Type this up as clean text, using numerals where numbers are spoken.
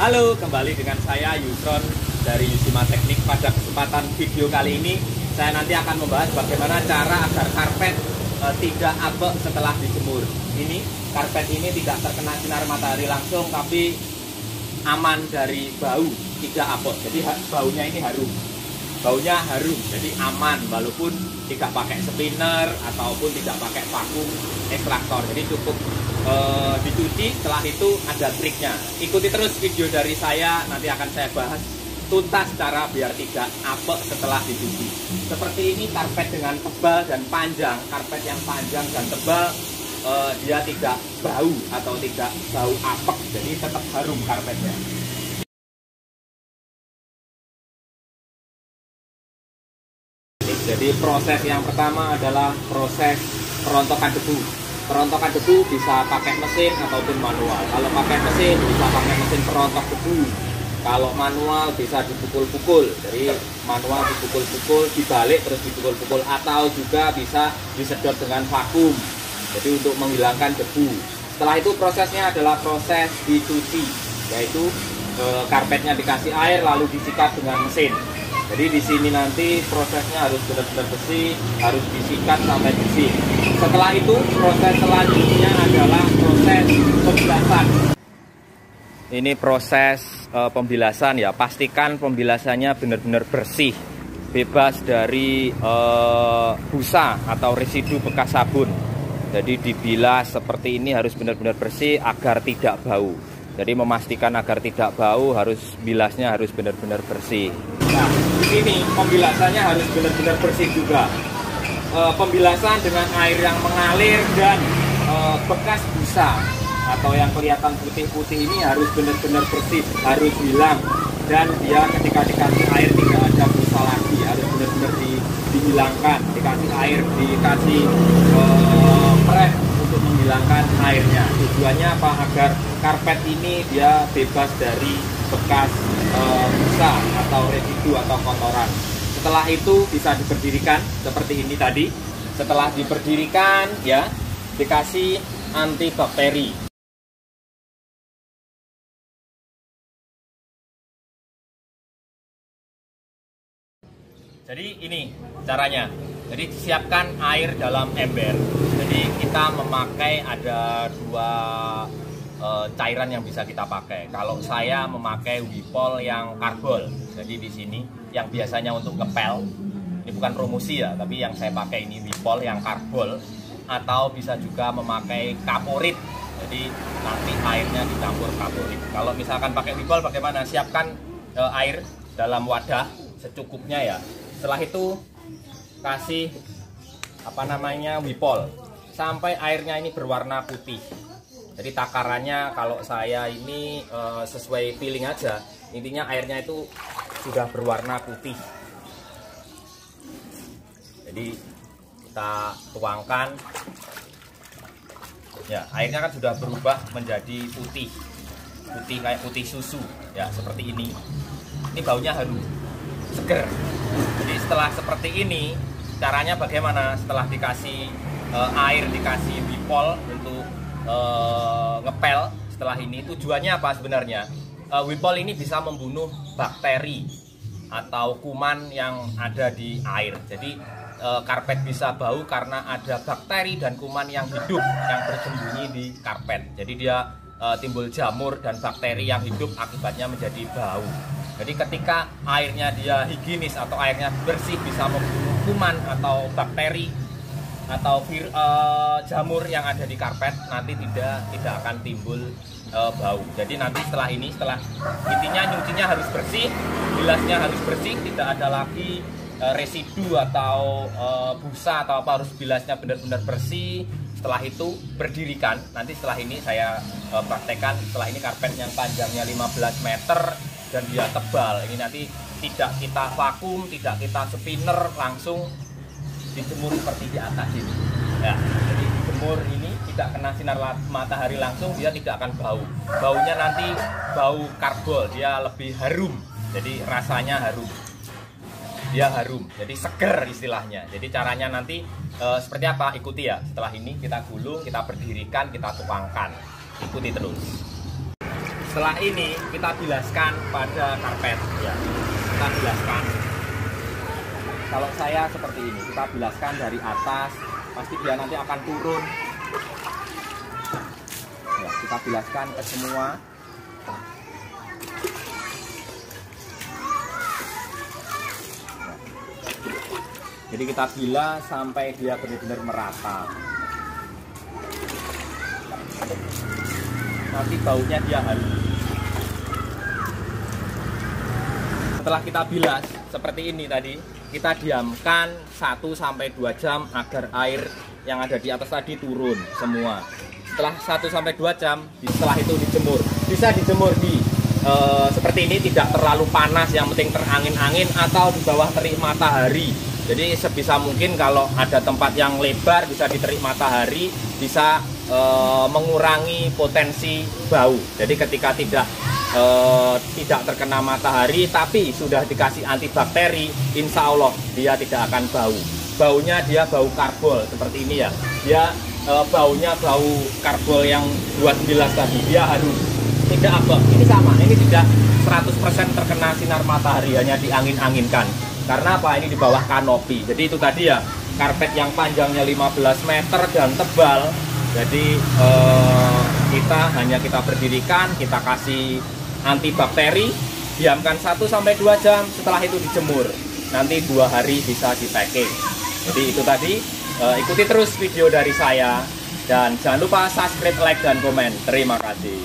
Halo, kembali dengan saya Yusron dari Yusima Teknik. Pada kesempatan video kali ini saya nanti akan membahas bagaimana cara agar karpet tidak apek setelah dijemur. Ini karpet ini tidak terkena sinar matahari langsung, tapi aman dari bau, tidak apek. Jadi baunya ini harum. Baunya harum, jadi aman walaupun tidak pakai spinner ataupun tidak pakai vakum ekstraktor. Jadi cukup dicuci, setelah itu ada triknya. Ikuti terus video dari saya, nanti akan saya bahas tuntas cara biar tidak apek setelah dicuci. Seperti ini karpet dengan tebal dan panjang. Karpet yang panjang dan tebal dia tidak bau atau tidak bau apek, jadi tetap harum karpetnya. Jadi proses yang pertama adalah proses perontokan debu. Perontokan debu bisa pakai mesin ataupun manual. Kalau pakai mesin bisa pakai mesin perontok debu. Kalau manual bisa dipukul-pukul. Jadi manual dipukul-pukul, dibalik terus dipukul-pukul, atau juga bisa disedot dengan vakum. Jadi untuk menghilangkan debu. Setelah itu prosesnya adalah proses dicuci, yaitu karpetnya dikasih air lalu disikat dengan mesin. Jadi di sini nanti prosesnya harus benar-benar bersih, harus disikat sampai bersih. Setelah itu proses selanjutnya adalah proses pembilasan. Ini proses pembilasan ya. Pastikan pembilasannya benar-benar bersih, bebas dari busa atau residu bekas sabun. Jadi dibilas seperti ini harus benar-benar bersih agar tidak bau. Jadi memastikan agar tidak bau, harus bilasnya harus benar-benar bersih. Nah, di sini pembilasannya harus benar-benar bersih juga. Pembilasan dengan air yang mengalir dan bekas busa atau yang kelihatan putih-putih ini harus benar-benar bersih, harus hilang. Dan dia ketika dikasih air tidak ada busa lagi, harus benar-benar dihilangkan. Dikasih air, dikasih press untuk menghilangkan airnya. Tujuannya apa? Agar karpet ini dia bebas dari bekas busa atau residu atau kotoran. Setelah itu bisa diberdirikan seperti ini tadi. Setelah diberdirikan ya, dikasih antibakteri. Jadi ini caranya. Jadi siapkan air dalam ember. Jadi kita memakai ada dua cairan yang bisa kita pakai. Kalau saya memakai Wipol yang karbol. Jadi di sini yang biasanya untuk ngepel. Ini bukan promosi ya, tapi yang saya pakai ini Wipol yang karbol. Atau bisa juga memakai kaporit. Jadi nanti airnya dicampur kaporit. Kalau misalkan pakai Wipol bagaimana? Siapkan air dalam wadah secukupnya ya. Setelah itu kasih Wipol sampai airnya ini berwarna putih. Jadi takarannya kalau saya ini sesuai feeling aja. Intinya airnya itu sudah berwarna putih. Jadi kita tuangkan. Ya, airnya kan sudah berubah menjadi putih. Putih kayak putih susu. Ya, seperti ini. Ini baunya harum, seger. Jadi setelah seperti ini, caranya bagaimana? Setelah dikasih air, dikasih Wipol untuk ngepel, setelah ini tujuannya apa sebenarnya? Wipol ini bisa membunuh bakteri atau kuman yang ada di air. Jadi karpet bisa bau karena ada bakteri dan kuman yang hidup yang bersembunyi di karpet. Jadi dia timbul jamur dan bakteri yang hidup, akibatnya menjadi bau. Jadi ketika airnya dia higienis atau airnya bersih, bisa membunuh kuman atau bakteri atau jamur yang ada di karpet, nanti tidak akan timbul bau. Jadi nanti setelah ini, intinya nyucinya harus bersih, bilasnya harus bersih, tidak ada lagi residu atau busa atau apa, harus bilasnya benar-benar bersih. Setelah itu berdirikan. Nanti setelah ini saya praktekkan. Setelah ini karpet yang panjangnya 15 meter dan dia tebal. Ini nanti tidak kita vakum, tidak kita spinner, langsung dijemur seperti di atas ini. Ya, jadi dijemur ini tidak kena sinar matahari langsung, dia tidak akan bau. Baunya nanti bau karbol, dia lebih harum. Jadi rasanya harum. Dia harum, jadi seger istilahnya. Jadi caranya nanti seperti apa? Ikuti ya. Setelah ini kita gulung, kita berdirikan, kita tuangkan. Ikuti terus. Setelah ini kita bilaskan pada karpet ya. Kita bilaskan. Kalau saya seperti ini, kita bilaskan dari atas, pasti dia nanti akan turun. Ya, kita bilaskan ke semua. Jadi kita bilas sampai dia benar-benar merata. Nanti baunya dia harum. Setelah kita bilas seperti ini tadi, kita diamkan 1-2 jam agar air yang ada di atas tadi turun semua. Setelah 1-2 jam, setelah itu dijemur. Bisa dijemur di seperti ini, tidak terlalu panas, yang penting terangin-angin, atau di bawah terik matahari. Jadi sebisa mungkin kalau ada tempat yang lebar bisa diterik matahari, bisa mengurangi potensi bau. Jadi ketika tidak terkena matahari tapi sudah dikasih antibakteri, insya Allah dia tidak akan bau. Baunya dia bau karbol seperti ini ya. Dia baunya bau karbol yang buat bilas tadi. Dia harus tidak abang. Ini sama, ini tidak 100% terkena sinar matahari, hanya diangin-anginkan. Karena apa? Ini di bawah kanopi. Jadi itu tadi ya, karpet yang panjangnya 15 meter dan tebal. Jadi kita berdirikan, kita kasih antibakteri, diamkan 1-2 jam, setelah itu dijemur. Nanti 2 hari bisa di packing. Jadi itu tadi, ikuti terus video dari saya. Dan jangan lupa subscribe, like, dan komen. Terima kasih.